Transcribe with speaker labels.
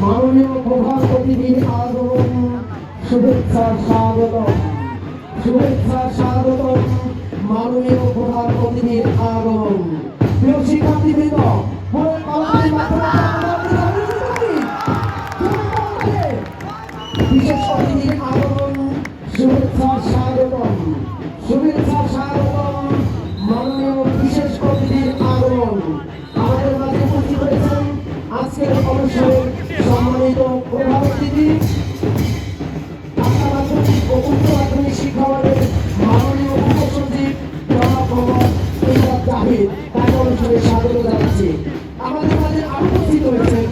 Speaker 1: মাননীয় প্রধান অতিথির আগমন, শুভেচ্ছা স্বাগতম, শুভেচ্ছা স্বাগতম। মাননীয় প্রধান অতিথির আগমন। প্রিয় শিক্ষার্থীবৃন্দ, বিশেষ অতিথির আগমন, শুভেচ্ছা স্বাগতম, শুভেচ্ছা স্বাগতম। মাননীয় বিশেষ অতিথির আগমন। আমাদের মাঝে উপস্থিত হয়েছেন আজকের অনুষ্ঠানে সম্মানিত প্রধান অতিথি ঢাকা মাধ্যমিক ও উচ্চ মাধ্যমিক শিক্ষা বোর্ডের মাননীয় উপসচিব জনাব মোহাম্মদ ইমদাদ জাহিদ। তাকে অনুষ্ঠানে স্বাগত জানাচ্ছি। আমাদের মাঝে আরো উপস্থিত হয়েছেন